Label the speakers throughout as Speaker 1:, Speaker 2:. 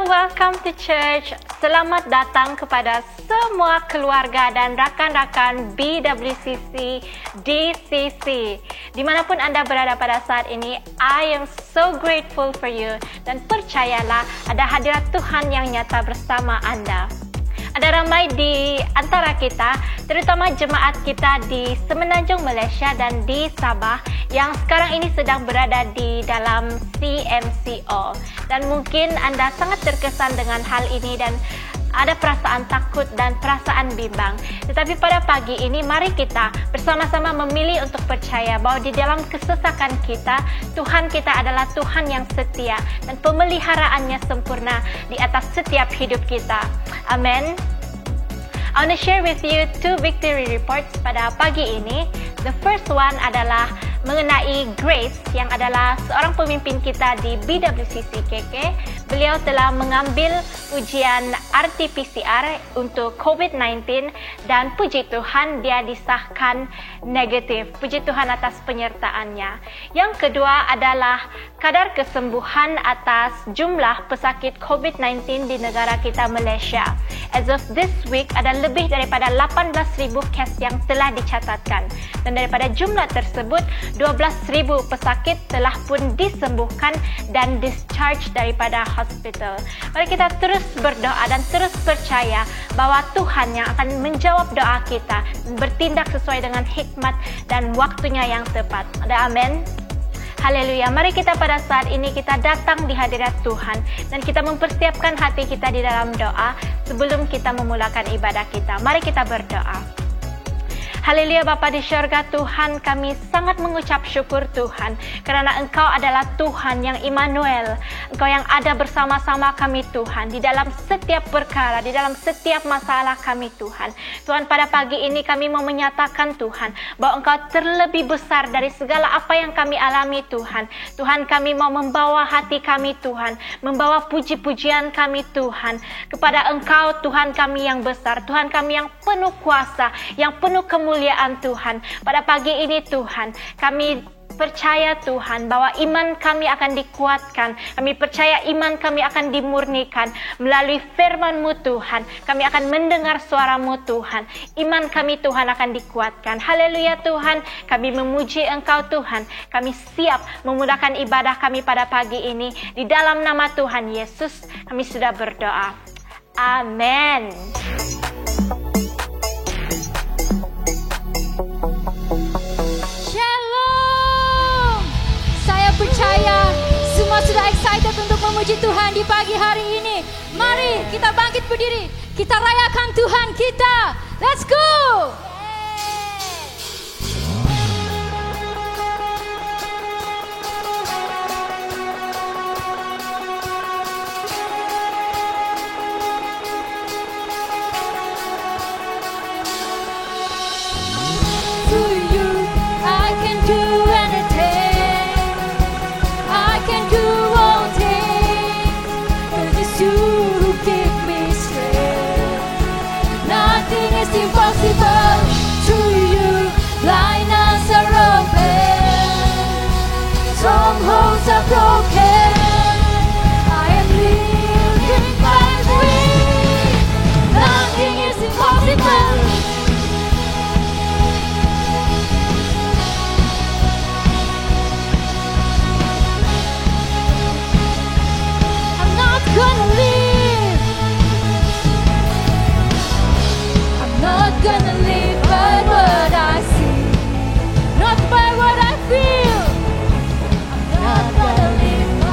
Speaker 1: welcome to church. Selamat datang kepada semua keluarga dan rakan-rakan BWCC DCC. Dimanapun Anda berada pada saat ini, I am so grateful for you. Dan percayalah, ada hadirat Tuhan yang nyata bersama Anda. Ada ramai di antara kita, terutama jemaat kita di Semenanjung Malaysia dan di Sabah yang sekarang ini sedang berada di dalam CMCO. Dan mungkin Anda sangat terkesan dengan hal ini dan ada perasaan takut dan perasaan bimbang. Tetapi pada pagi ini, mari kita bersama-sama memilih untuk percaya bahwa di dalam kesesakan kita, Tuhan kita adalah Tuhan yang setia dan pemeliharaannya sempurna di atas setiap hidup kita. Amin. I want to share with you 2 victory reports pada pagi ini. The first one adalah mengenai Grace yang adalah seorang pemimpin kita di BWCC KK. Beliau telah mengambil ujian RT-PCR untuk COVID-19 dan puji Tuhan dia disahkan negatif. Puji Tuhan atas penyertaannya. Yang kedua adalah kadar kesembuhan atas jumlah pesakit COVID-19 di negara kita Malaysia. As of this week, ada lebih daripada 18,000 kes yang telah dicatatkan. Dan daripada jumlah tersebut, 12,000 pesakit telah pun disembuhkan dan discharge daripada hospital. Mari kita terus berdoa dan terus percaya bahwa Tuhan yang akan menjawab doa kita, bertindak sesuai dengan hikmat dan waktunya yang tepat. Ada amin? Haleluya. Mari kita pada saat ini kita datang di hadirat Tuhan dan kita mempersiapkan hati kita di dalam doa sebelum kita memulakan ibadah kita. Mari kita berdoa. Haleluya Bapa di syurga, Tuhan, kami sangat mengucap syukur Tuhan kerana Engkau adalah Tuhan yang Immanuel. Engkau yang ada bersama-sama kami Tuhan di dalam setiap perkara, di dalam setiap masalah kami Tuhan. Tuhan, pada pagi ini kami mau menyatakan Tuhan bahwa Engkau terlebih besar dari segala apa yang kami alami Tuhan. Tuhan, kami mau membawa hati kami Tuhan, membawa puji-pujian kami Tuhan kepada Engkau Tuhan kami yang besar, Tuhan kami yang penuh kuasa, yang penuh kemuliaan Tuhan. Pada pagi ini Tuhan, kami percaya Tuhan bahwa iman kami akan dikuatkan. Kami percaya iman kami akan dimurnikan melalui firman-Mu Tuhan. Kami akan mendengar suara-Mu Tuhan. Iman kami Tuhan akan dikuatkan. Haleluya Tuhan, kami memuji Engkau Tuhan. Kami siap memudahkan ibadah kami pada pagi ini. Di dalam nama Tuhan Yesus kami sudah berdoa. Amin.
Speaker 2: Percaya semua sudah excited untuk memuji Tuhan di pagi hari ini. Mari kita bangkit berdiri, kita rayakan Tuhan kita. Let's go. Impossible to you, blindness are open, strongholds are broken. I am living by faith. Nothing is impossible. I'm not gonna leave. Not gonna live by what I see, not by what I feel. I'm not gonna live by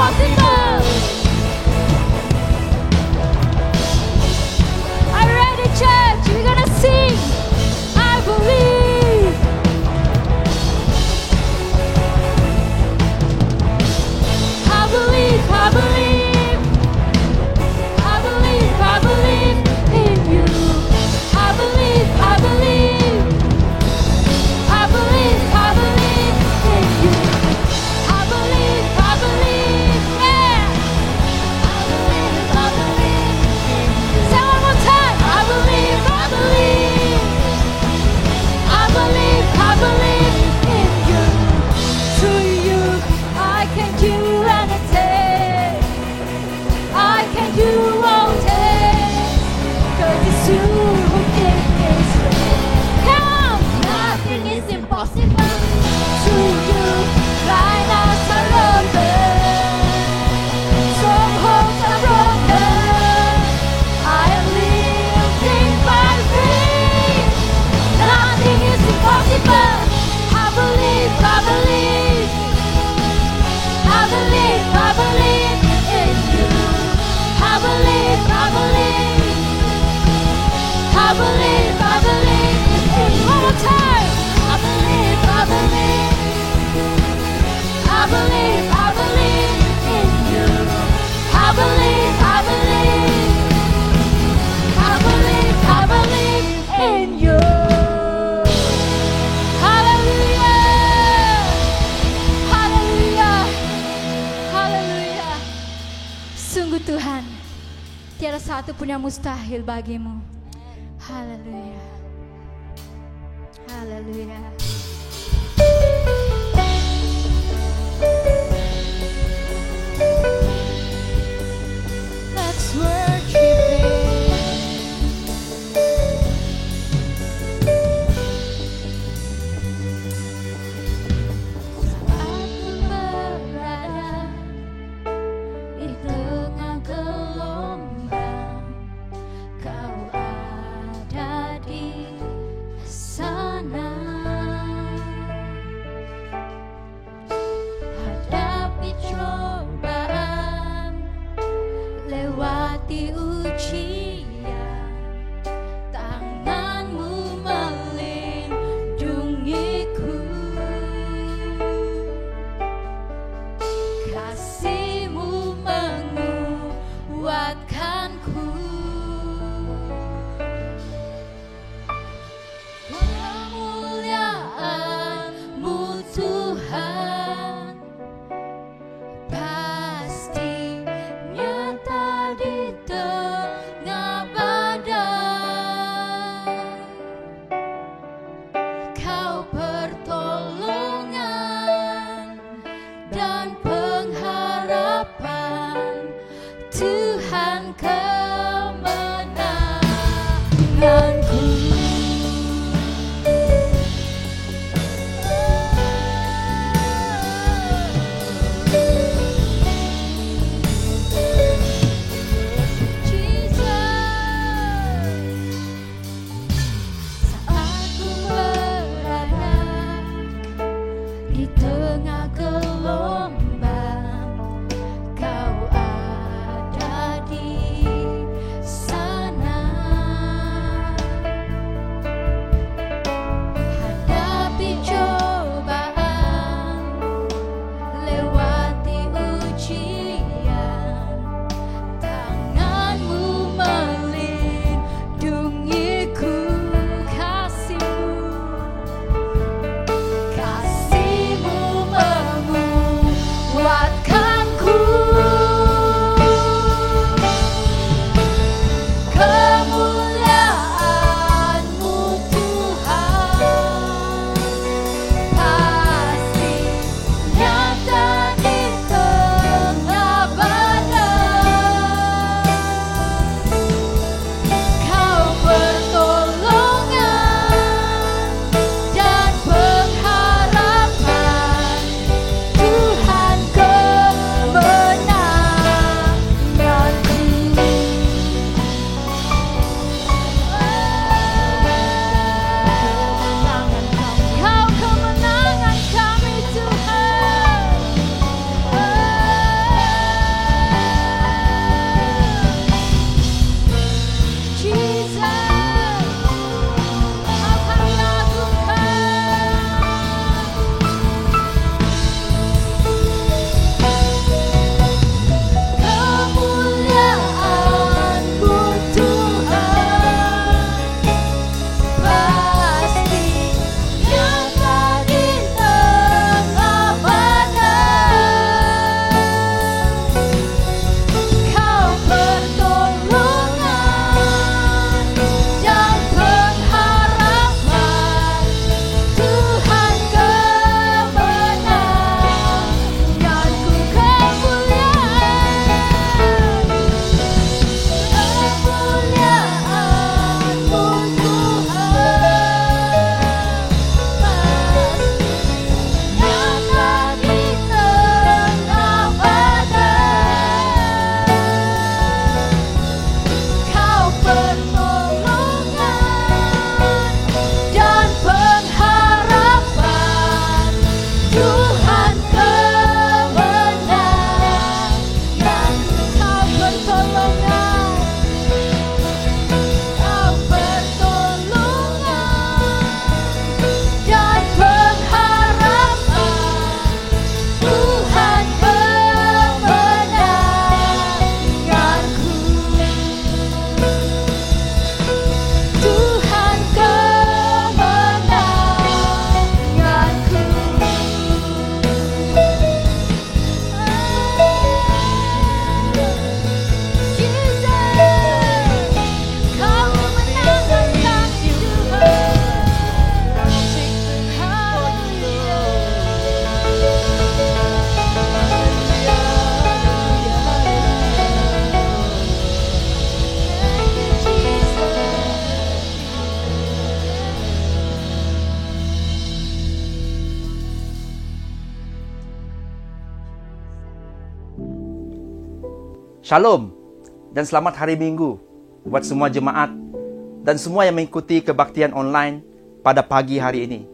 Speaker 2: impossible. Are you ready, church? We're gonna sing. I believe. I believe, I believe. I believe, I believe in you. I believe, I believe. I believe, I believe in you. I believe, I believe, yeah. I believe, I believe in you. Say one more time. I believe, I believe. I believe, I believe in you. Through you, I can do anything. I can do all things. 'Cause it's you who gives me strength. Come on, nothing is impossible. Through you, blindness are open. Strongholds are broken. I am living by faith. Nothing is impossible. I believe, I believe. I believe, I believe in you. I believe, I believe. I believe, I believe in you. One more time. I believe, I believe. I believe, I believe in you. I believe, I believe. I believe, I believe in you. Hallelujah. Haleluya. Haleluya. Sungguh Tuhan, tiada satu pun yang mustahil bagimu. Haleluya. Haleluya. Let's worship Him. Aku berada di tengah gelombang, Kau ada di sana. Hadapi cobaan, lewati ujian, tanganmu melindungiku. Kasih-Mu menguatkanku. Kemuliaan-Mu Tuhan pasti nyata di tengah badai. Kau pertolongan dan pengharapan, Tuhan kemenanganku. Jesus, saat ku berada
Speaker 3: Shalom dan selamat hari Minggu buat semua jemaat dan semua yang mengikuti kebaktian online pada pagi hari ini.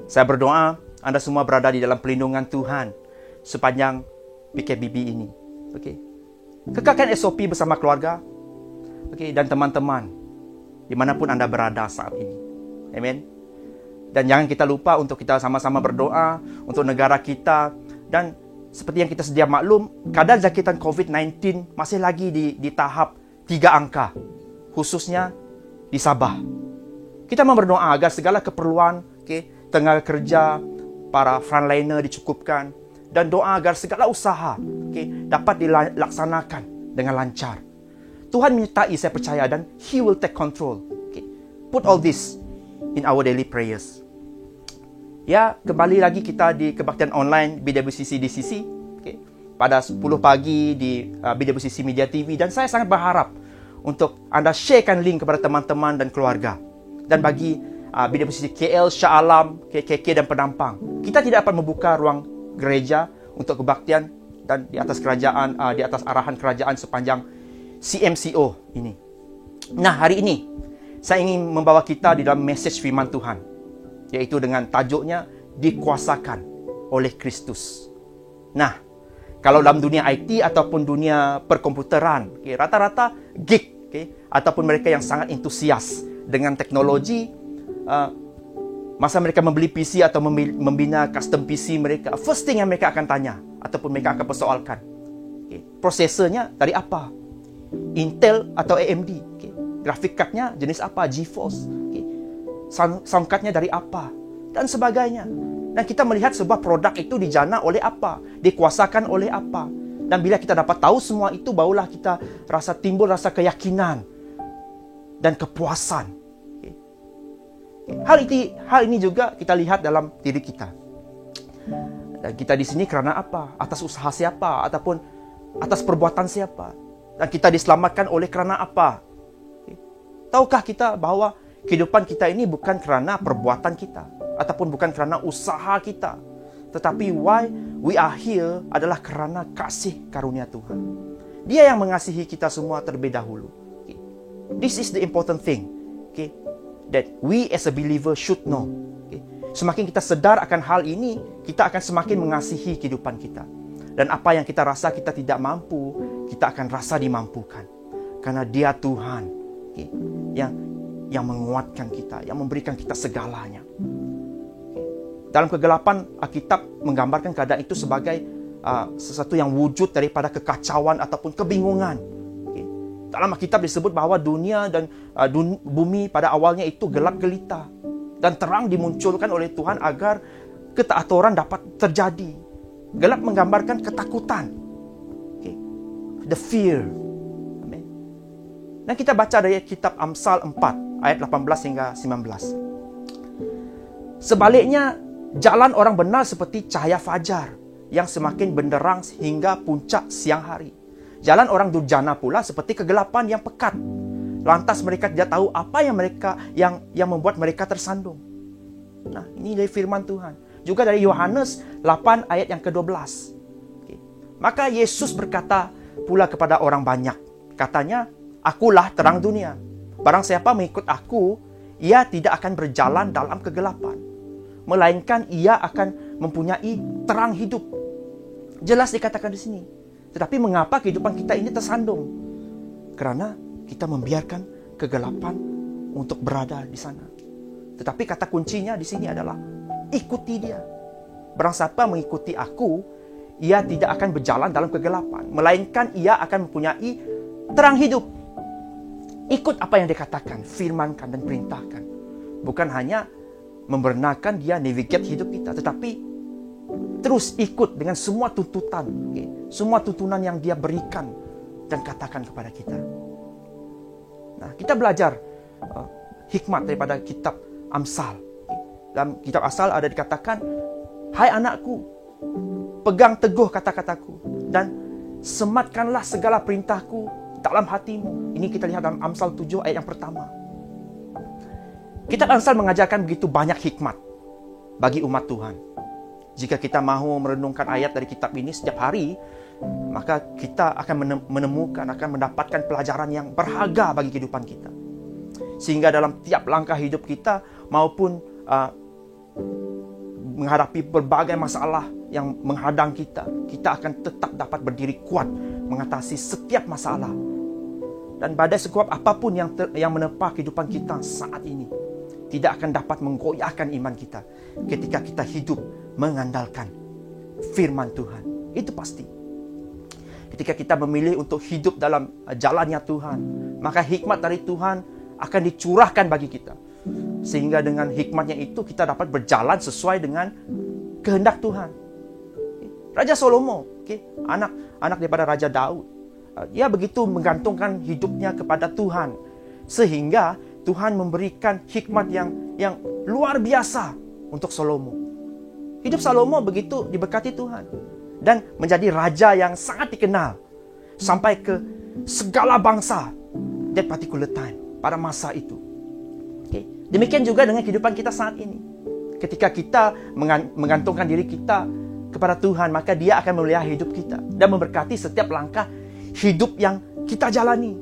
Speaker 3: Saya berdoa Anda semua berada di dalam perlindungan Tuhan sepanjang PKBB ini. Okey. Kekalkan SOP bersama keluarga. Okey, dan teman-teman dimanapun Anda berada saat ini. Amen. Dan jangan kita lupa untuk kita sama-sama berdoa untuk negara kita. Dan seperti yang kita sedia maklum, kadar jangkitan COVID-19 masih lagi di tahap 3 angka, khususnya di Sabah. Kita mau berdoa agar segala keperluan, tenaga kerja, para frontliner dicukupkan, dan doa agar segala usaha dapat dilaksanakan dengan lancar. Tuhan menyertai, saya percaya, dan He will take control. Put all this in our daily prayers. Ya, kembali lagi kita di kebaktian online BWCC DCC pada 10 pagi di BWCC Media TV, dan saya sangat berharap untuk Anda sharekan link kepada teman-teman dan keluarga. Dan bagi BWCC KL, Shah Alam, KK dan Penampang, kita tidak dapat membuka ruang gereja untuk kebaktian dan di atas kerajaan, di atas arahan kerajaan sepanjang CMCO ini. Nah, hari ini saya ingin membawa kita di dalam message firman Tuhan, yaitu dengan tajuknya dikuasakan oleh Kristus. Nah, kalau dalam dunia IT ataupun dunia perkomputeran, rata-rata geek, ataupun mereka yang sangat antusias dengan teknologi, masa mereka membeli PC atau membina custom PC mereka, first thing yang mereka akan tanya ataupun mereka akan persoalkan, prosesornya dari apa? Intel atau AMD? Graphic cardnya jenis apa? GeForce? Sound cardnya dari apa? Dan sebagainya. Dan kita melihat sebuah produk itu dijana oleh apa? Dikuasakan oleh apa? Dan bila kita dapat tahu semua itu, barulah kita timbul rasa keyakinan dan kepuasan. Hal ini juga kita lihat dalam diri kita. Dan kita di sini kerana apa? Atas usaha siapa? Ataupun atas perbuatan siapa? Dan kita diselamatkan oleh kerana apa? Tahukah kita bahwa kehidupan kita ini bukan kerana perbuatan kita ataupun bukan kerana usaha kita, tetapi why we are here adalah kerana kasih karunia Tuhan. Dia yang mengasihi kita semua terlebih dahulu. This is the important thing, that we as a believer should know. Semakin kita sedar akan hal ini, kita akan semakin mengasihi kehidupan kita. Dan apa yang kita rasa kita tidak mampu, kita akan rasa dimampukan. Karena Dia Tuhan yang menguatkan kita, yang memberikan kita segalanya. Dalam kegelapan, Alkitab menggambarkan keadaan itu sebagai sesuatu yang wujud daripada kekacauan ataupun kebingungan. Dalam Alkitab disebut bahawa dunia dan bumi pada awalnya itu gelap gelita, dan terang dimunculkan oleh Tuhan agar ketaaturan dapat terjadi. Gelap menggambarkan ketakutan, the fear. Amen. Dan kita baca dari kitab Amsal 4 ayat 18 hingga 19. Sebaliknya, jalan orang benar seperti cahaya fajar yang semakin benderang hingga puncak siang hari. Jalan orang durjana pula seperti kegelapan yang pekat. Lantas mereka tidak tahu apa yang membuat mereka tersandung. Nah, ini dari firman Tuhan. Juga dari Yohanes 8 ayat yang ke-12. Maka Yesus berkata pula kepada orang banyak. Katanya, "Akulah terang dunia. Barang siapa mengikut aku, ia tidak akan berjalan dalam kegelapan, melainkan ia akan mempunyai terang hidup." Jelas dikatakan di sini. Tetapi mengapa kehidupan kita ini tersandung? Kerana kita membiarkan kegelapan untuk berada di sana. Tetapi kata kuncinya di sini adalah ikuti Dia. Barang siapa mengikuti aku, ia tidak akan berjalan dalam kegelapan, melainkan ia akan mempunyai terang hidup. Ikut apa yang dikatakan, firmankan dan perintahkan. Bukan hanya membenarkan Dia navigate hidup kita, tetapi terus ikut dengan semua tuntutan, semua tuntunan yang Dia berikan dan katakan kepada kita. Nah, kita belajar hikmat daripada kitab Amsal. Dalam kitab Amsal ada dikatakan, "Hai anakku, pegang teguh kata-kataku dan sematkanlah segala perintahku dalam hatimu." Ini kita lihat dalam Amsal 7 ayat yang pertama. Kitab Amsal mengajarkan begitu banyak hikmat bagi umat Tuhan. Jika kita mahu merenungkan ayat dari kitab ini setiap hari, maka kita akan menemukan, akan mendapatkan pelajaran yang berharga bagi kehidupan kita. Sehingga dalam tiap langkah hidup kita maupun menghadapi berbagai masalah yang menghadang kita, kita akan tetap dapat berdiri kuat mengatasi setiap masalah. Dan badai sekuat apapun yang menerpa kehidupan kita saat ini tidak akan dapat menggoyahkan iman kita ketika kita hidup mengandalkan firman Tuhan. Itu pasti. Ketika kita memilih untuk hidup dalam jalannya Tuhan, maka hikmat dari Tuhan akan dicurahkan bagi kita. Sehingga dengan hikmatnya itu kita dapat berjalan sesuai dengan kehendak Tuhan. Raja Salomo, anak daripada Raja Daud, dia begitu menggantungkan hidupnya kepada Tuhan, sehingga Tuhan memberikan hikmat yang luar biasa untuk Salomo. Hidup Salomo begitu diberkati Tuhan dan menjadi raja yang sangat dikenal sampai ke segala bangsa that particular time, pada masa itu. Demikian juga dengan kehidupan kita saat ini. Ketika kita menggantungkan diri kita kepada Tuhan, maka Dia akan memelihara hidup kita dan memberkati setiap langkah hidup yang kita jalani.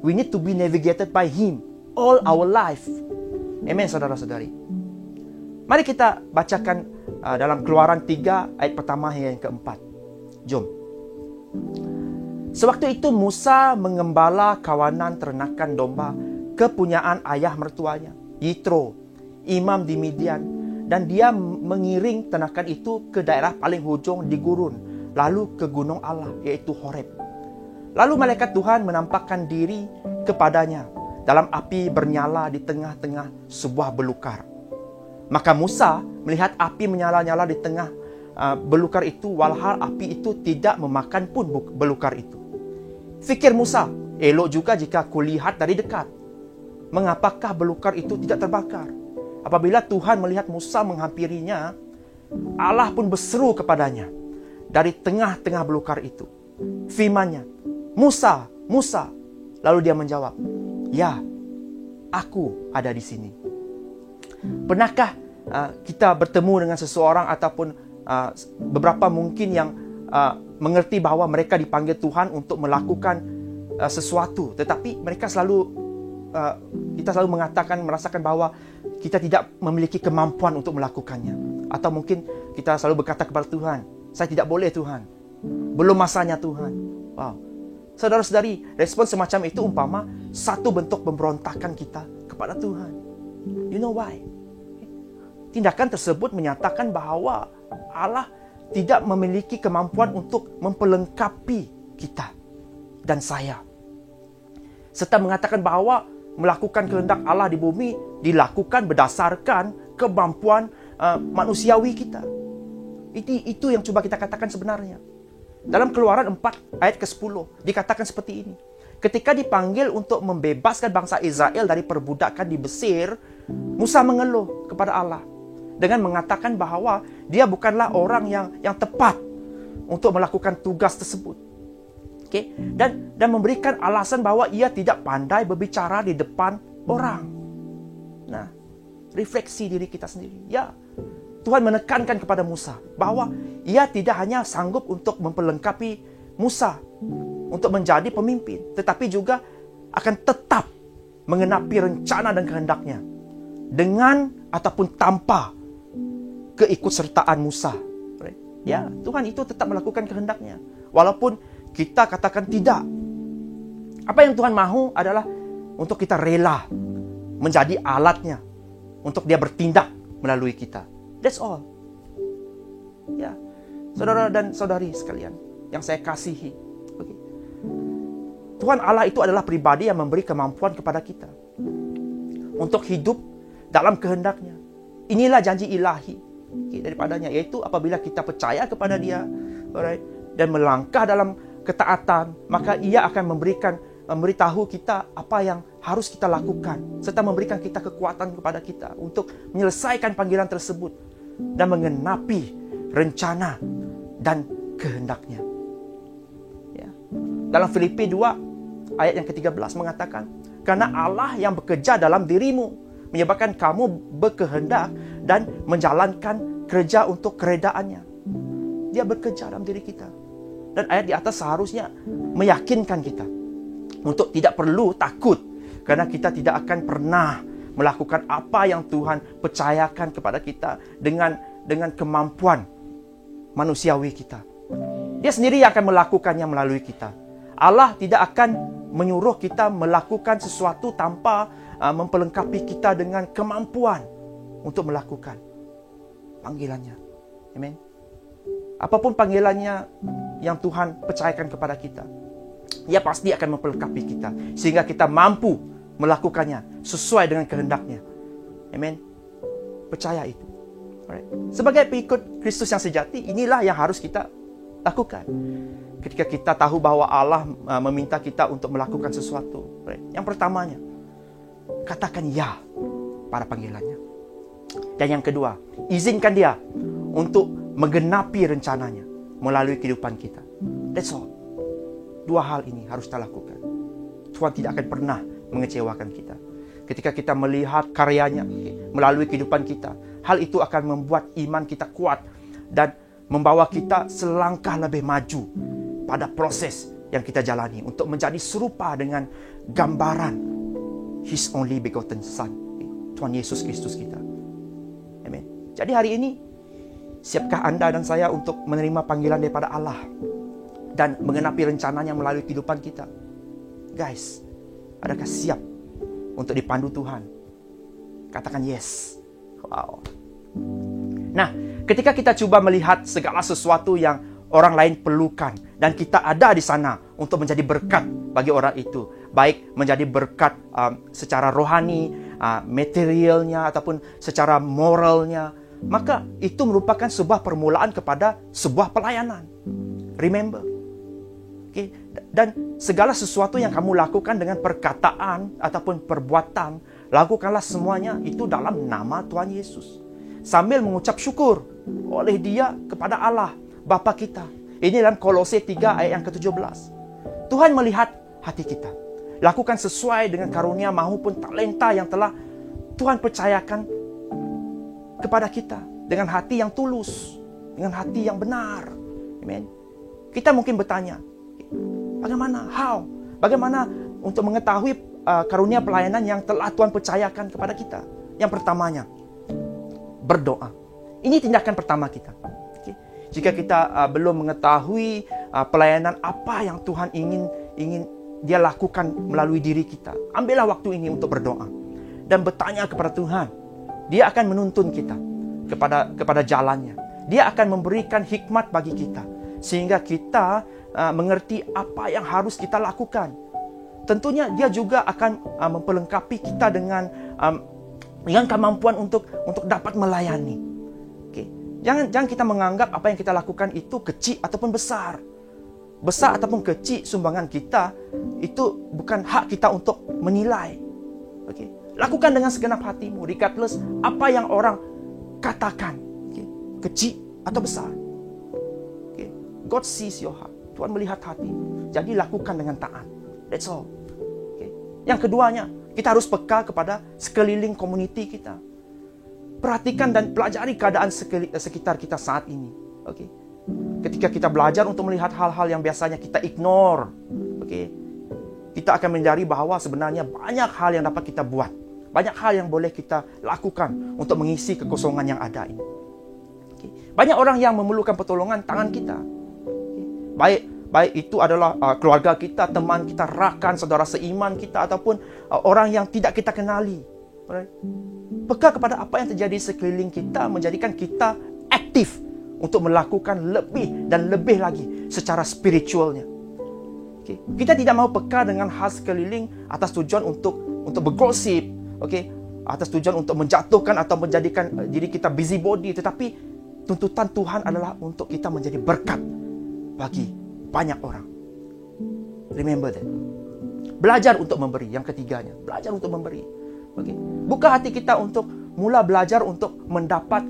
Speaker 3: We need to be navigated by Him all our life. Amen, saudara-saudari. Mari kita bacakan dalam Keluaran 3 ayat pertama hingga yang keempat. Jom. Sewaktu itu Musa mengembala kawanan ternakan domba kepunyaan ayah mertuanya, Yitro, imam di Midian, dan dia mengiring ternakan itu ke daerah paling hujung di gurun, lalu ke gunung Allah, yaitu Horeb. Lalu malaikat Tuhan menampakkan diri kepadanya dalam api bernyala di tengah-tengah sebuah belukar. Maka Musa melihat api menyala-nyala di tengah belukar itu, walhal api itu tidak memakan pun belukar itu. Fikir Musa, elok juga jika kulihat dari dekat. Mengapakah belukar itu tidak terbakar? Apabila Tuhan melihat Musa menghampirinya, Allah pun berseru kepadanya dari tengah-tengah belukar itu. Firman-Nya, Musa, Musa. Lalu dia menjawab, ya, aku ada di sini. Pernahkah kita bertemu dengan seseorang ataupun beberapa mungkin yang mengerti bahwa mereka dipanggil Tuhan untuk melakukan sesuatu, tetapi mereka kita selalu merasakan bahwa kita tidak memiliki kemampuan untuk melakukannya. Atau mungkin kita selalu berkata kepada Tuhan, saya tidak boleh Tuhan, belum masanya Tuhan. Wow. Saudara-saudari, respon semacam itu umpama satu bentuk pemberontakan kita kepada Tuhan. You know why? Tindakan tersebut menyatakan bahwa Allah tidak memiliki kemampuan untuk memperlengkapi kita dan saya. Serta mengatakan bahwa melakukan kehendak Allah di bumi dilakukan berdasarkan kemampuan manusiawi kita. Itu yang coba kita katakan sebenarnya. Dalam Keluaran 4 ayat ke-10 dikatakan seperti ini. Ketika dipanggil untuk membebaskan bangsa Israel dari perbudakan di Mesir, Musa mengeluh kepada Allah dengan mengatakan bahwa dia bukanlah orang yang tepat untuk melakukan tugas tersebut. Dan memberikan alasan bahwa ia tidak pandai berbicara di depan orang. Nah, refleksi diri kita sendiri. Ya, Tuhan menekankan kepada Musa bahwa ia tidak hanya sanggup untuk memperlengkapi Musa untuk menjadi pemimpin, tetapi juga akan tetap mengenapi rencana dan kehendaknya dengan ataupun tanpa keikutsertaan Musa. Ya, Tuhan itu tetap melakukan kehendaknya walaupun kita katakan tidak. Apa yang Tuhan mahu adalah untuk kita rela menjadi alatnya untuk Dia bertindak melalui kita. That's all. Ya, saudara dan saudari sekalian yang saya kasihi. Okay. Tuhan Allah itu adalah pribadi yang memberi kemampuan kepada kita untuk hidup dalam kehendaknya. Inilah janji ilahi daripadanya, yaitu apabila kita percaya kepada Dia, alright, dan melangkah dalam ketaatan, maka Ia akan memberitahu kita apa yang harus kita lakukan, serta memberikan kita kekuatan kepada kita untuk menyelesaikan panggilan tersebut dan mengenapi rencana dan kehendaknya. Ya. Dalam Filipi 2 ayat yang ke-13 mengatakan, karena Allah yang bekerja dalam dirimu menyebabkan kamu berkehendak dan menjalankan kerja untuk keredaannya. Dia bekerja dalam diri kita. Dan ayat di atas seharusnya meyakinkan kita untuk tidak perlu takut, karena kita tidak akan pernah melakukan apa yang Tuhan percayakan kepada kita dengan kemampuan manusiawi kita. Dia sendiri yang akan melakukannya melalui kita. Allah tidak akan menyuruh kita melakukan sesuatu tanpa memperlengkapi kita dengan kemampuan untuk melakukan panggilannya. Amen. Apapun panggilannya yang Tuhan percayakan kepada kita, Dia pasti akan memperlengkapi kita sehingga kita mampu melakukannya sesuai dengan kehendaknya. Amen. Percaya itu. Alright. Sebagai pengikut Kristus yang sejati, inilah yang harus kita lakukan. Ketika kita tahu bahwa Allah meminta kita untuk melakukan sesuatu. Alright. Yang pertamanya, katakan ya pada panggilannya. Dan yang kedua, izinkan Dia untuk menggenapi rencananya melalui kehidupan kita. That's all. Dua hal ini harus kita lakukan. Tuhan tidak akan pernah mengecewakan kita. Ketika kita melihat karyanya melalui kehidupan kita, hal itu akan membuat iman kita kuat dan membawa kita selangkah lebih maju pada proses yang kita jalani untuk menjadi serupa dengan gambaran His only begotten Son, Tuhan Yesus Kristus kita. Amen. Jadi hari ini, siapkah Anda dan saya untuk menerima panggilan daripada Allah dan mengenapi rencananya melalui kehidupan kita? Guys, adakah siap untuk dipandu Tuhan? Katakan yes. Wow. Nah, ketika kita coba melihat segala sesuatu yang orang lain perlukan dan kita ada di sana untuk menjadi berkat bagi orang itu, baik menjadi berkat secara rohani, materialnya ataupun secara moralnya, maka itu merupakan sebuah permulaan kepada sebuah pelayanan. Remember. Okay? Dan segala sesuatu yang kamu lakukan dengan perkataan ataupun perbuatan, lakukanlah semuanya itu dalam nama Tuhan Yesus, sambil mengucap syukur oleh Dia kepada Allah Bapa kita. Ini dalam Kolose 3 ayat yang ke-17. Tuhan melihat hati kita. Lakukan sesuai dengan karunia maupun talenta yang telah Tuhan percayakan kepada kita, dengan hati yang tulus, dengan hati yang benar. Amen. Kita mungkin bertanya, bagaimana? How? Bagaimana untuk mengetahui karunia pelayanan yang telah Tuhan percayakan kepada kita? Yang pertamanya, berdoa. Ini tindakan pertama kita. Okay? Jika kita belum mengetahui pelayanan apa yang Tuhan ingin Dia lakukan melalui diri kita, ambillah waktu ini untuk berdoa dan bertanya kepada Tuhan. Dia akan menuntun kita kepada jalannya. Dia akan memberikan hikmat bagi kita sehingga kita mengerti apa yang harus kita lakukan. Tentunya Dia juga akan memperlengkapi kita dengan kemampuan untuk dapat melayani. Okay. Jangan kita menganggap apa yang kita lakukan itu kecil ataupun besar. Besar ataupun kecil sumbangan kita, itu bukan hak kita untuk menilai. Okay. Lakukan dengan segenap hatimu, regardless apa yang orang katakan. Okay. Kecil atau besar. Okay. God sees your heart. Tuhan melihat hati. Jadi lakukan dengan taat. That's all. Okay. Yang keduanya, kita harus peka kepada sekeliling komuniti kita. Perhatikan dan pelajari keadaan sekitar kita saat ini. Okay. Ketika kita belajar untuk melihat hal-hal yang biasanya kita ignore, okay, kita akan menyadari bahwa sebenarnya banyak hal yang dapat kita buat. Banyak hal yang boleh kita lakukan untuk mengisi kekosongan yang ada ini. Okay. Banyak orang yang memerlukan pertolongan tangan kita. Okay. Baik itu adalah keluarga kita, teman kita, rakan, saudara seiman kita, ataupun orang yang tidak kita kenali. Alright. Peka kepada apa yang terjadi sekeliling kita menjadikan kita aktif untuk melakukan lebih dan lebih lagi secara spiritualnya. Okay. Kita tidak mau peka dengan hal sekeliling atas tujuan untuk bergosip, okay, atas tujuan untuk menjatuhkan atau menjadikan diri kita busybody, tetapi tuntutan Tuhan adalah untuk kita menjadi berkat bagi banyak orang. Remember that. Belajar untuk memberi. Yang ketiganya, belajar untuk memberi. Okay. Buka hati kita untuk mula belajar untuk mendapat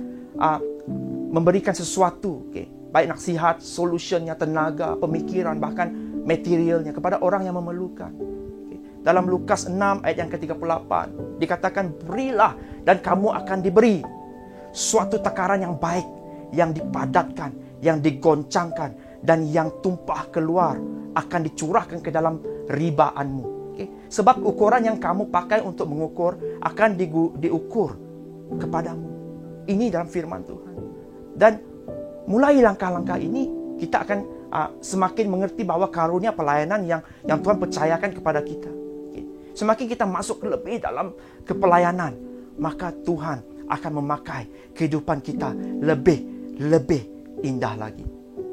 Speaker 3: memberikan sesuatu, okay, baik nasihat, solutionnya, tenaga, pemikiran, bahkan materialnya kepada orang yang memerlukan. Okay. Dalam Lukas 6 ayat yang ke-38 dikatakan, berilah dan kamu akan diberi suatu takaran yang baik, yang dipadatkan, yang digoncangkan dan yang tumpah keluar akan dicurahkan ke dalam ribaanmu. Okay? Sebab ukuran yang kamu pakai untuk mengukur akan diukur kepadamu. Ini dalam firman Tuhan. Dan mulai langkah-langkah ini, kita akan semakin mengerti bahwa karunia pelayanan yang Tuhan percayakan kepada kita. Okay? Semakin kita masuk lebih dalam kepelayanan, maka Tuhan akan memakai kehidupan kita lebih indah lagi.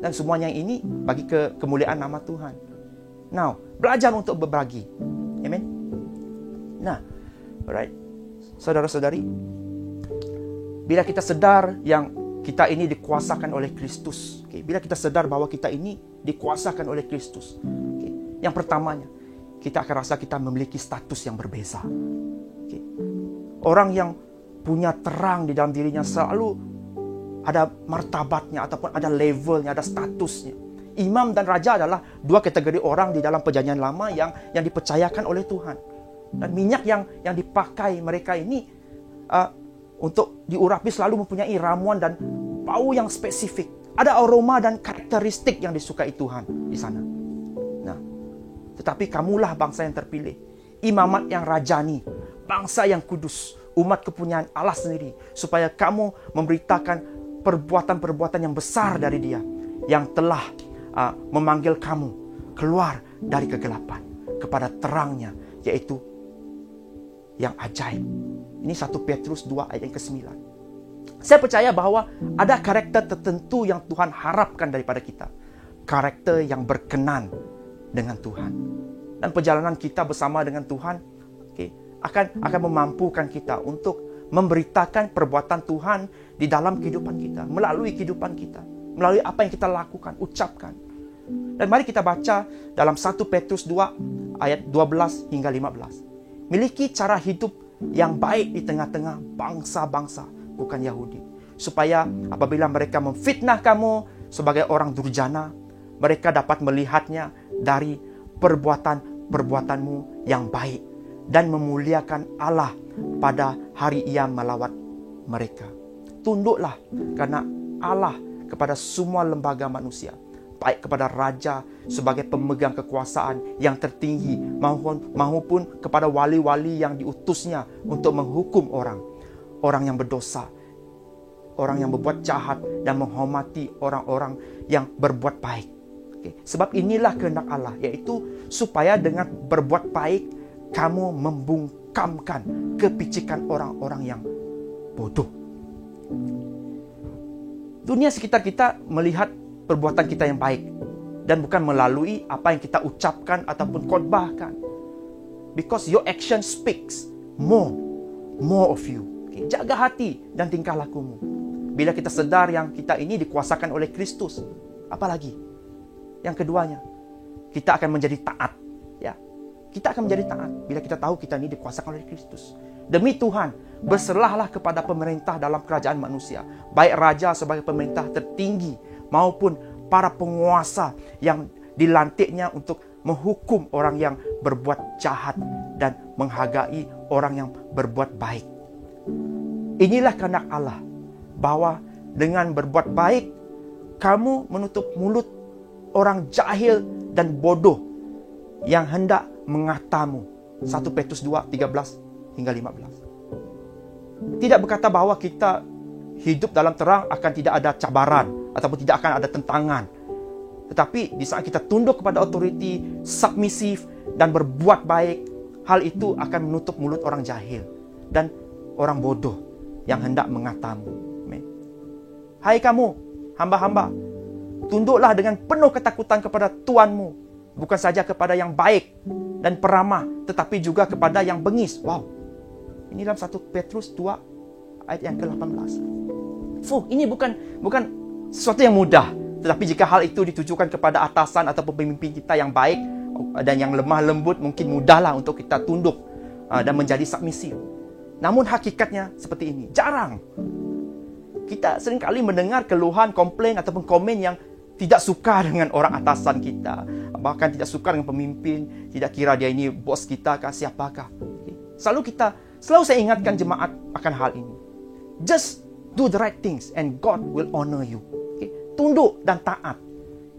Speaker 3: Dan semuanya ini bagi kemuliaan nama Tuhan. Now, belajar untuk berbagi. Amen. Nah, alright. Saudara-saudari, bila kita sedar yang kita ini dikuasakan oleh Kristus. Okay. Bila kita sedar bahwa kita ini dikuasakan oleh Kristus. Okay. Yang pertamanya, kita akan rasa kita memiliki status yang berbeza. Okay. Orang yang punya terang di dalam dirinya selalu ada martabatnya ataupun ada levelnya, ada statusnya. Imam dan raja adalah dua kategori orang di dalam perjanjian lama yang dipercayakan oleh Tuhan. Dan minyak yang dipakai mereka ini untuk diurapi selalu mempunyai ramuan dan bau yang spesifik. Ada aroma dan karakteristik yang disukai Tuhan di sana. Nah, tetapi kamulah bangsa yang terpilih, imamat yang rajani, bangsa yang kudus, umat kepunyaan Allah sendiri, supaya kamu memberitakan perbuatan-perbuatan yang besar dari Dia yang telah memanggil kamu keluar dari kegelapan kepada terangnya, yaitu yang ajaib. Ini 1 Petrus 2 ayat yang ke-9. Saya percaya bahwa ada karakter tertentu yang Tuhan harapkan daripada kita. Karakter yang berkenan dengan Tuhan. Dan perjalanan kita bersama dengan Tuhan akan memampukan kita untuk memberitakan perbuatan Tuhan di dalam kehidupan kita, melalui kehidupan kita, melalui apa yang kita lakukan, ucapkan. Dan mari kita baca dalam 1 Petrus 2 ayat 12 hingga 15. Miliki cara hidup yang baik di tengah-tengah bangsa-bangsa bukan Yahudi, supaya apabila mereka memfitnah kamu sebagai orang durjana, mereka dapat melihatnya dari perbuatan-perbuatanmu yang baik dan memuliakan Allah pada hari Ia melawat mereka. Tunduklah karena Allah kepada semua lembaga manusia, baik kepada raja sebagai pemegang kekuasaan yang tertinggi maupun kepada wali-wali yang diutusnya untuk menghukum orang yang berdosa, orang yang berbuat jahat, dan menghormati orang-orang yang berbuat baik. Okay. Sebab inilah kehendak Allah, yaitu supaya dengan berbuat baik kamu membungkamkan kepicikan orang-orang yang bodoh. Dunia sekitar kita melihat perbuatan kita yang baik dan bukan melalui apa yang kita ucapkan ataupun khotbahkan. Because your action speaks more of you. Okay. Jaga hati dan tingkah lakumu. Bila kita sedar yang kita ini dikuasakan oleh Kristus, apalagi yang keduanya, kita akan menjadi taat. Ya, kita akan menjadi taat bila kita tahu kita ini dikuasakan oleh Kristus. Demi Tuhan, berserahlah kepada pemerintah dalam kerajaan manusia, baik raja sebagai pemerintah tertinggi maupun para penguasa yang dilantiknya untuk menghukum orang yang berbuat jahat dan menghargai orang yang berbuat baik. Inilah kehendak Allah, bahwa dengan berbuat baik kamu menutup mulut orang jahil dan bodoh yang hendak mengatamu. 1 Petrus 2, 13 hingga 15. Tidak berkata bahwa kita hidup dalam terang akan tidak ada cabaran ataupun tidak akan ada tentangan. Tetapi di saat kita tunduk kepada otoriti, submisif dan berbuat baik, hal itu akan menutup mulut orang jahil dan orang bodoh yang hendak mengatamu. Amen. Hai kamu, hamba-hamba, tunduklah dengan penuh ketakutan kepada Tuanmu, bukan saja kepada yang baik dan peramah, tetapi juga kepada yang bengis. Wow. Ini dalam 1 Petrus 2 ayat yang ke-18. Ini bukan sesuatu yang mudah. Tetapi jika hal itu ditujukan kepada atasan ataupun pemimpin kita yang baik dan yang lemah lembut, mungkin mudahlah untuk kita tunduk dan menjadi submisif. Namun hakikatnya seperti ini. Jarang. Kita seringkali mendengar keluhan, komplain ataupun komen yang tidak suka dengan orang atasan kita. Bahkan tidak suka dengan pemimpin. Tidak kira dia ini bos kita kah, siapakah. Selalu saya ingatkan jemaat akan hal ini. Just do the right things and God will honor you. Okay? Tunduk dan taat.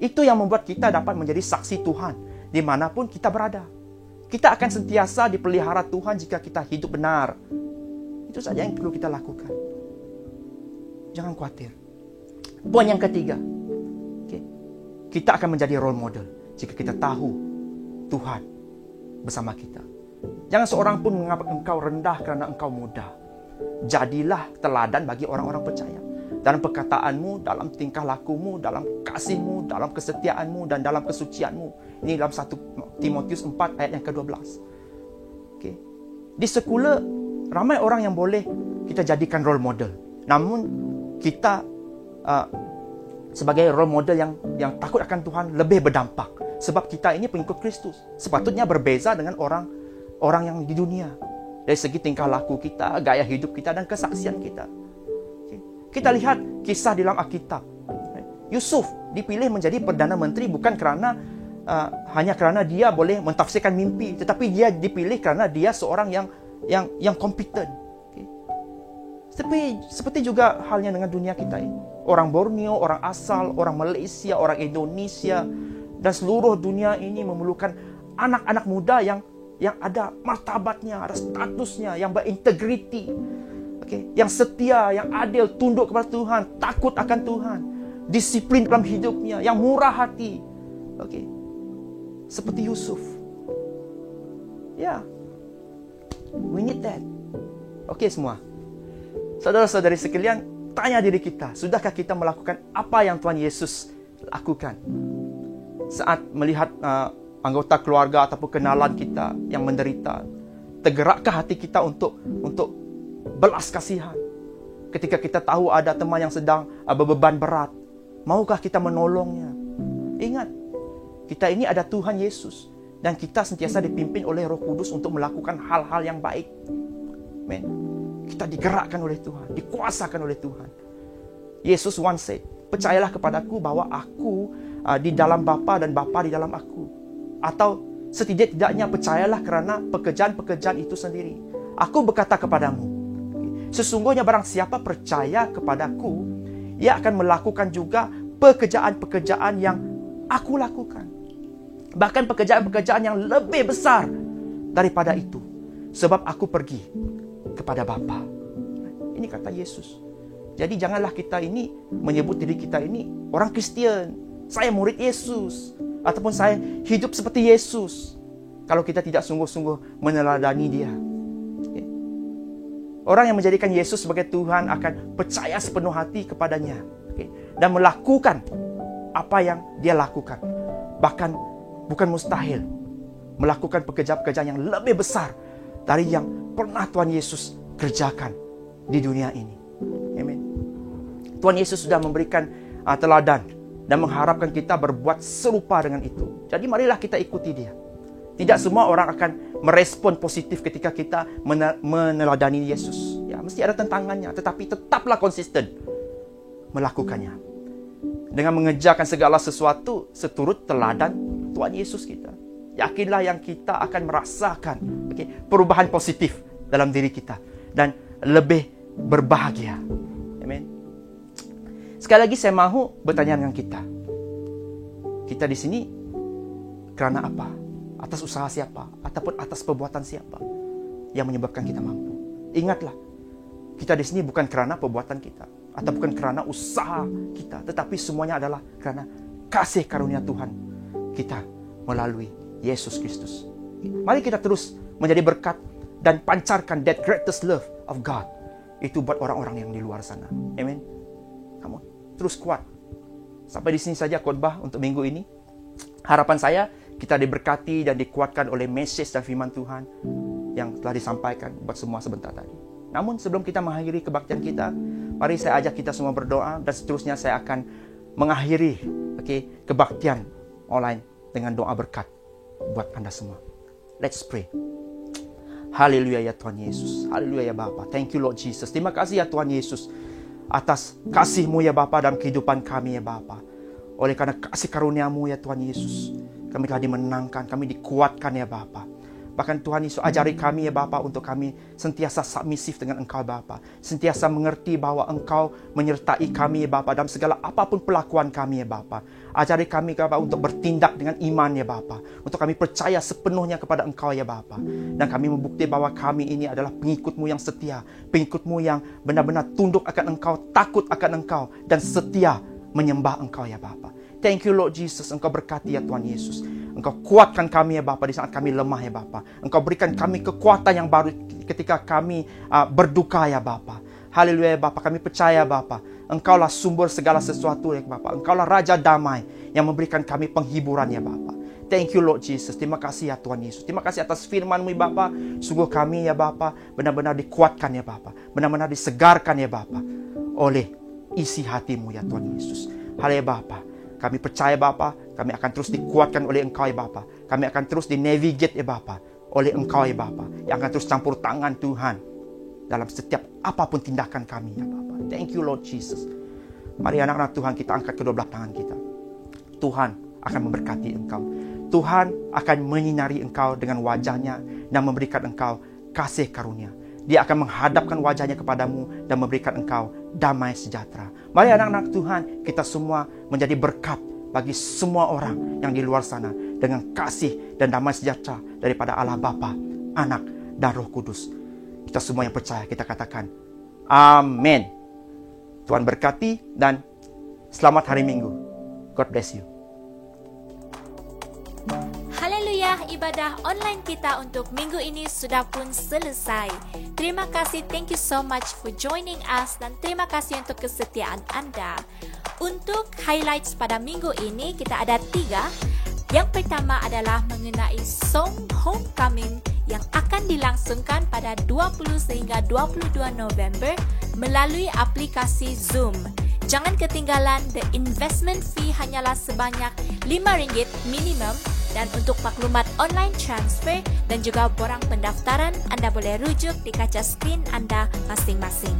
Speaker 3: Itu yang membuat kita dapat menjadi saksi Tuhan dimanapun kita berada. Kita akan sentiasa dipelihara Tuhan jika kita hidup benar. Itu saja yang perlu kita lakukan. Jangan khawatir. Poin yang ketiga, kita akan menjadi role model jika kita tahu Tuhan bersama kita. Jangan seorang pun menganggap engkau rendah kerana engkau muda. Jadilah teladan bagi orang-orang percaya. Dalam perkataanmu, dalam tingkah lakumu, dalam kasihmu, dalam kesetiaanmu, dan dalam kesucianmu. Ini dalam 1 Timotius 4 ayat yang ke-12. Di sekula, ramai orang yang boleh kita jadikan role model. Namun, kita sebagai role model yang takut akan Tuhan lebih berdampak. Sebab kita ini pengikut Kristus. Sepatutnya berbeza dengan orang yang di dunia. Dari segi tingkah laku kita, gaya hidup kita, dan kesaksian kita. Kita lihat kisah dalam Alkitab. Yusuf dipilih menjadi Perdana Menteri bukan hanya kerana dia boleh mentafsirkan mimpi, tetapi dia dipilih kerana dia seorang yang kompeten. Seperti juga halnya dengan dunia kita ini. Orang Borneo, orang asal, orang Malaysia, orang Indonesia, dan seluruh dunia ini memerlukan anak-anak muda yang ada martabatnya, ada statusnya, yang berintegriti, yang setia, yang adil, tunduk kepada Tuhan, takut akan Tuhan, disiplin dalam hidupnya, yang murah hati. Seperti Yusuf. We need that. Semua. Saudara-saudari sekalian, tanya diri kita, sudahkah kita melakukan apa yang Tuhan Yesus lakukan? Saat melihat anggota keluarga ataupun kenalan kita yang menderita, tergerakkah hati kita untuk belas kasihan? Ketika kita tahu ada teman yang sedang berbeban berat, maukah kita menolongnya? Ingat, kita ini ada Tuhan Yesus, dan kita sentiasa dipimpin oleh Roh Kudus untuk melakukan hal-hal yang baik. Amen. Kita digerakkan oleh Tuhan, dikuasakan oleh Tuhan. Yesus once said, percayalah kepadaku bahwa aku di dalam Bapa dan Bapa di dalam aku. Atau setidak-tidaknya percayalah kerana pekerjaan-pekerjaan itu sendiri. Aku berkata kepadamu, sesungguhnya barang siapa percaya kepadaku, ia akan melakukan juga pekerjaan-pekerjaan yang aku lakukan. Bahkan pekerjaan-pekerjaan yang lebih besar daripada itu. Sebab aku pergi kepada Bapa. Ini kata Yesus. Jadi janganlah kita ini menyebut diri kita ini orang Kristian. Saya murid Yesus. Ataupun saya hidup seperti Yesus. Kalau kita tidak sungguh-sungguh meneladani dia. Orang yang menjadikan Yesus sebagai Tuhan akan percaya sepenuh hati kepadanya. Dan melakukan apa yang dia lakukan. Bahkan bukan mustahil melakukan pekerjaan-pekerjaan yang lebih besar dari yang pernah Tuhan Yesus kerjakan di dunia ini. Amen. Tuhan Yesus sudah memberikan teladan dan mengharapkan kita berbuat serupa dengan itu. Jadi marilah kita ikuti dia. Tidak semua orang akan merespon positif ketika kita meneladani Yesus. Mesti ada tantangannya, tetapi tetaplah konsisten melakukannya. Dengan mengerjakan segala sesuatu seturut teladan Tuhan Yesus kita. Yakinlah yang kita akan merasakan perubahan positif dalam diri kita dan lebih berbahagia. Amen. Sekali lagi saya mahu bertanya dengan kita. Kita di sini kerana apa? Atas usaha siapa? Ataupun atas perbuatan siapa yang menyebabkan kita mampu? Ingatlah, kita di sini bukan kerana perbuatan kita atau bukan kerana usaha kita, tetapi semuanya adalah kerana kasih karunia Tuhan kita melalui Yesus Kristus. Mari kita terus menjadi berkat dan pancarkan that greatest love of God. Itu buat orang-orang yang di luar sana. Amen. Come on. Terus kuat. Sampai di sini saja khotbah untuk minggu ini. Harapan saya kita diberkati dan dikuatkan oleh message dan firman Tuhan yang telah disampaikan buat semua sebentar tadi. Namun sebelum kita mengakhiri kebaktian kita, mari saya ajak kita semua berdoa dan seterusnya saya akan mengakhiri kebaktian online dengan doa berkat buat anda semua. Let's pray. Haleluya ya Tuhan Yesus. Haleluya ya Bapa. Thank you Lord Jesus. Terima kasih ya Tuhan Yesus atas kasih-Mu ya Bapa dalam kehidupan kami ya Bapa. Oleh karena kasih karunia-Mu ya Tuhan Yesus, kami telah dimenangkan, kami dikuatkan ya Bapa. Bahkan Tuhan Yesus ajari kami ya Bapa untuk kami sentiasa submisif dengan Engkau Bapa. Sentiasa mengerti bahwa Engkau menyertai kami ya Bapa dalam segala apapun pelakuan kami ya Bapa. Ajari kami Bapa untuk bertindak dengan iman ya Bapa. Untuk kami percaya sepenuhnya kepada Engkau ya Bapa. Dan kami membukti bahwa kami ini adalah pengikut-Mu yang setia. Pengikut-Mu yang benar-benar tunduk akan Engkau, takut akan Engkau, dan setia menyembah Engkau ya Bapa. Thank you Lord Jesus. Engkau berkati ya Tuhan Yesus. Engkau kuatkan kami ya Bapa di saat kami lemah ya Bapa. Engkau berikan kami kekuatan yang baru ketika kami berduka ya Bapa. Haleluya ya Bapa, kami percaya Bapa, Engkaulah sumber segala sesuatu ya Bapa. Engkaulah Raja Damai yang memberikan kami penghiburan ya Bapa. Thank you Lord Jesus. Terima kasih ya Tuhan Yesus. Terima kasih atas firman-Mu ya Bapa. Sungguh kami ya Bapa benar-benar dikuatkan ya Bapa. Benar-benar disegarkan ya Bapa oleh isi hati-Mu ya Tuhan Yesus. Haleluya Bapa. Kami percaya Bapa, kami akan terus dikuatkan oleh Engkau ya Bapa. Kami akan terus dinavigate ya Bapa oleh Engkau ya Bapa. Yang akan terus campur tangan Tuhan dalam setiap apapun tindakan kami ya Bapa. Thank you Lord Jesus. Mari anak-anak Tuhan kita angkat kedua belah tangan kita. Tuhan akan memberkati engkau. Tuhan akan menyinari engkau dengan wajahnya dan memberikan engkau kasih karunia. Dia akan menghadapkan wajahnya kepadamu dan memberikan engkau damai sejahtera. Mari anak-anak Tuhan, kita semua menjadi berkat bagi semua orang yang di luar sana dengan kasih dan damai sejahtera daripada Allah Bapa, Anak, dan Roh Kudus. Kita semua yang percaya, kita katakan amin. Tuhan berkati dan selamat hari Minggu. God bless you.
Speaker 2: Haleluya, ibadah online kita untuk minggu ini sudah pun selesai. Terima kasih, thank you so much for joining us, dan terima kasih untuk kesetiaan Anda. Untuk highlights pada minggu ini kita ada 3. Yang pertama adalah mengenai Song Homecoming yang akan dilangsungkan pada 20 sehingga 22 November melalui aplikasi Zoom. Jangan ketinggalan, the investment fee hanyalah sebanyak RM5 minimum, dan untuk maklumat online transfer dan juga borang pendaftaran, Anda boleh rujuk di kaca skrin Anda masing-masing.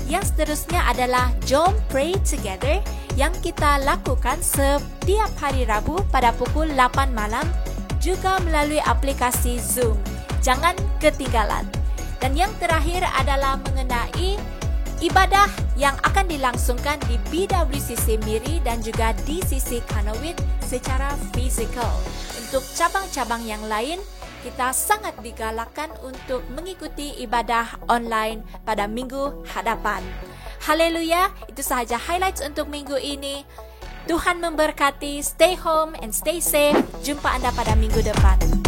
Speaker 2: Yang seterusnya adalah Jom Pray Together yang kita lakukan setiap hari Rabu pada pukul 8 malam juga melalui aplikasi Zoom. Jangan ketinggalan. Dan yang terakhir adalah mengenai ibadah yang akan dilangsungkan di BWCC Miri dan juga DCC Kanawit secara fizikal. Untuk cabang-cabang yang lain, kita sangat digalakkan untuk mengikuti ibadah online pada minggu hadapan. Haleluya, itu sahaja highlights untuk minggu ini. Tuhan memberkati, stay home and stay safe. Jumpa Anda pada minggu depan.